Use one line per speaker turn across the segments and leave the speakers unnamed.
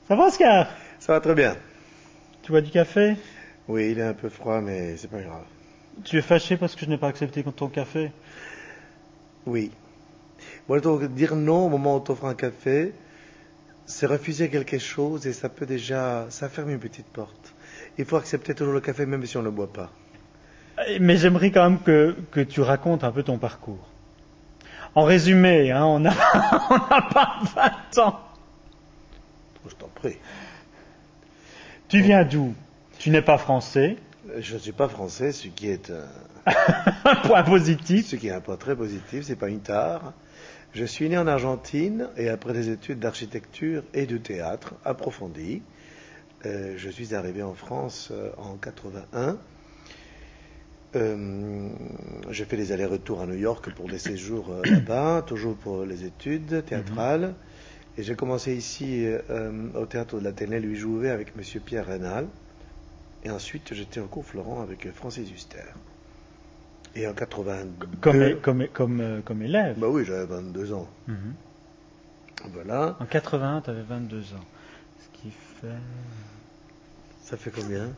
Ça va, Oscar?
Ça va très bien.
Tu bois du café?
Oui, il est un peu froid, mais c'est pas grave.
Tu es fâché parce que je n'ai pas accepté ton café?
Oui. Moi, donc, dire non au moment où on t'offre un café, c'est refuser quelque chose et ça peut déjà, ça ferme une petite porte. Il faut accepter toujours le café même si on ne le boit pas.
Mais j'aimerais quand même que tu racontes un peu ton parcours. En résumé, hein, on n'a pas 20 ans.
Je t'en prie.
Tu viens d'où? Tu n'es pas français.
Je ne suis pas français, ce qui est
Un point positif.
ce qui est un point très positif, c'est pas une tare. Je suis né en Argentine et après des études d'architecture et de théâtre approfondies, je suis arrivé en France en 81. J'ai fait des allers-retours à New York pour des séjours là-bas, toujours pour les études théâtrales. Et j'ai commencé ici au théâtre de l'Athénée Louis Jouvet avec M. Pierre Rénal. Et ensuite, j'étais au cours Florent avec Francis Huster. Et en 82...
Comme élève.
Bah oui, j'avais 22 ans.
Mhm.
Voilà.
En 81, tu avais 22 ans. Ce qui fait...
Ça fait combien?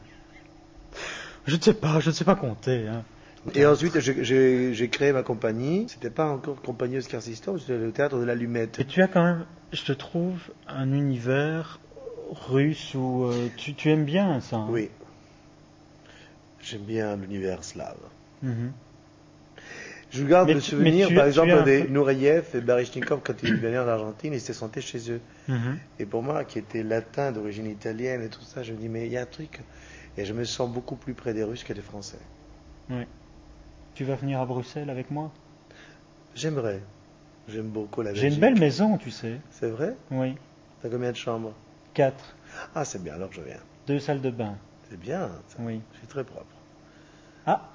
Je ne sais pas compter. Hein.
Et ensuite, j'ai créé ma compagnie. C'était pas encore Compagnie Oscar Sisto, c'était le théâtre de l'Allumette.
Et tu as quand même, je te trouve, un univers russe où tu aimes bien ça. Hein.
Oui. J'aime bien l'univers slave.
Mhm.
Je garde
Mais
le
tu-
souvenir,
mais tu-
par
tu
exemple,
as un
des
peu-
Nureyev et Baryshnikov quand ils venaient en Argentine, ils se sentaient chez eux.
Mhm.
Et pour moi, qui était latin, d'origine italienne et tout ça, je me dis, mais il y a un truc. Et je me sens beaucoup plus près des Russes que des Français.
Oui. Tu vas venir à Bruxelles avec moi?
J'aimerais. J'aime beaucoup la
J'ai
Belgique.
une belle maison, tu sais.
C'est vrai?
Oui.
T'as combien de chambres?
4.
Ah, c'est bien, alors je viens.
2 salles de bain.
C'est bien, ça.
Oui.
Je suis très propre.
Ah.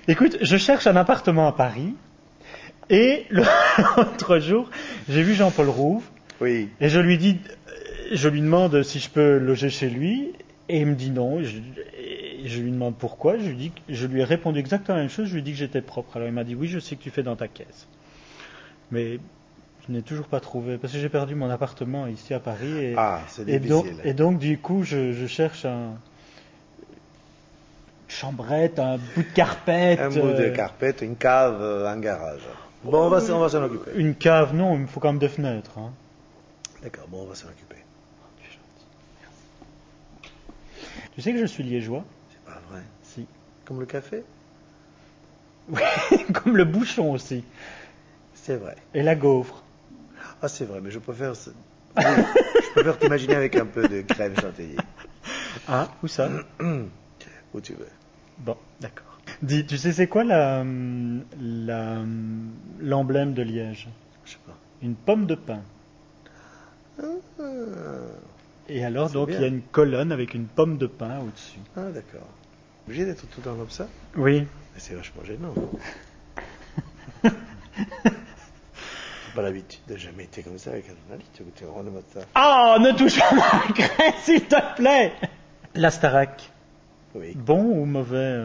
Écoute, je cherche un appartement à Paris. Et l'autre jour, j'ai vu Jean-Paul Rouve.
Oui.
Et je lui demande si je peux loger chez lui. Et il me dit non. Et je lui demande pourquoi. Je lui ai répondu exactement la même chose. Je lui ai dit que j'étais propre. Alors il m'a dit oui, je sais que tu fais dans ta caisse. Mais je n'ai toujours pas trouvé. Parce que j'ai perdu mon appartement ici à Paris. Et,
Ah, c'est
et
difficile.
donc, du coup, je cherche une chambrette, un bout de carpette.
Un bout de carpette, une cave, un garage. Bon, on va s'en occuper.
Une cave, non, il me faut quand même des fenêtres. Hein.
D'accord, bon, on va s'en occuper.
Tu es gentil. Merci. Tu sais que je suis liégeois?
C'est pas vrai.
Si.
Comme le café?
Oui, comme le bouchon aussi.
C'est vrai.
Et la gaufre.
Ah, c'est vrai, mais je préfère... Oui, je préfère t'imaginer avec un peu de crème chantilly.
Ah, où ça?
Où tu veux.
Bon, d'accord. Dis, tu sais c'est quoi l'emblème de Liège?
Je sais pas.
Une pomme de pin.
Ah,
Et alors,
C'est
donc,
bien.
il y a une colonne avec une pomme de pin au-dessus.
ah, d'accord. Obligé d'être tout le temps comme ça?
Oui.
Mais c'est vachement gênant. J'ai pas l'habitude de jamais été comme ça avec un journaliste. Tu es vraiment de ça.
Oh, ne touche pas ma graine, s'il te plaît! La Starac.
Oui,
Bon ou mauvais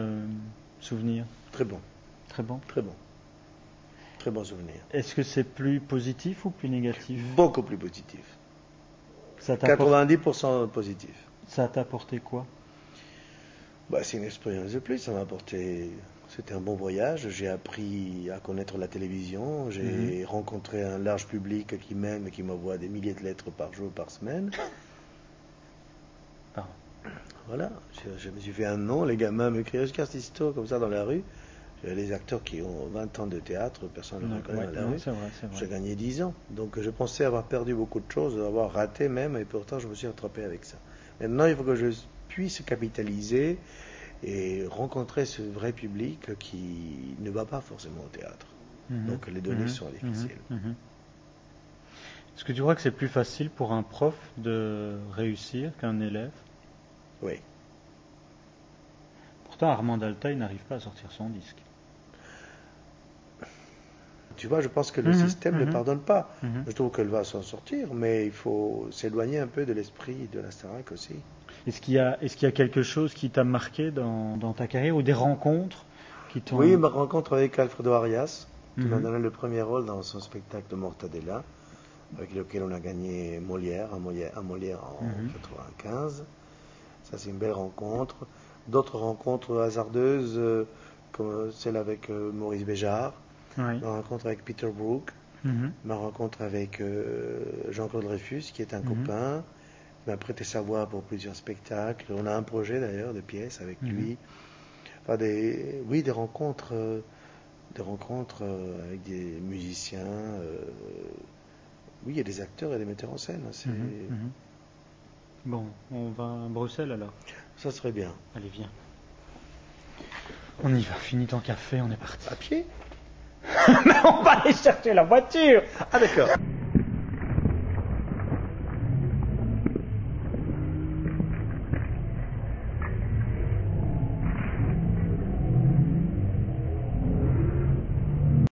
souvenir?
très bon,
Très bon.
très bon. Très bon souvenir.
Est-ce que c'est plus positif ou plus négatif?
Beaucoup plus positif.
Ça t'a
90% positif.
apporté quoi?
Bah, c'est une expérience de plus. Ça m'a apporté. C'était un bon voyage. J'ai appris à connaître la télévision. J'ai rencontré un large public qui m'aime et qui m'envoie des milliers de lettres par jour, par semaine.
Pardon.
Voilà. Je me suis fait un nom. Les gamins m'écrivent Oscar Sisto comme ça dans la rue. J'ai les acteurs qui ont 20 ans de théâtre. Personne ne
Non,
les reconnaît
ouais,
dans la
non,
rue.
c'est vrai, c'est
J'ai
vrai.
gagné 10 ans. Donc je pensais avoir perdu beaucoup de choses, avoir raté même, et pourtant je me suis rattrapé avec ça. Maintenant, il faut que je puisse capitaliser et rencontrer ce vrai public qui ne va pas forcément au théâtre.
Mhm.
Donc les données
Mhm.
sont difficiles.
Mhm. Mhm. Est-ce que tu crois que c'est plus facile pour un prof de réussir qu'un élève?
Oui.
Pourtant, Armand Altaï n'arrive pas à sortir son disque.
Tu vois, je pense que le système ne pardonne pas.
Mhm.
Je trouve qu'elle va s'en sortir, mais il faut s'éloigner un peu de l'esprit de la Starac aussi.
Est-ce qu'il y a quelque chose qui t'a marqué dans ta carrière ou des rencontres qui t'ont...
Oui, ma rencontre avec Alfredo Arias, qui m'a
Mhm.
donné le premier rôle dans son spectacle de Mortadella. avec lequel on a gagné Molière, un Molière en 95. Ça, c'est une belle rencontre. D'autres rencontres hasardeuses, comme celle avec Maurice Béjart,
Oui.
ma rencontre avec Peter Brook, ma rencontre avec Jean-Claude Dreyfus, qui est un copain, il m'a prêté sa voix pour plusieurs spectacles. On a un projet d'ailleurs de pièces avec lui. Enfin, des rencontres, avec des musiciens. Oui, il y a des acteurs et des metteurs en scène.
Bon, on va à Bruxelles alors.
Ça serait bien.
Allez, viens. On y va, finis ton café, on est parti.
À pied?
Mais on va aller chercher la voiture.
Ah d'accord.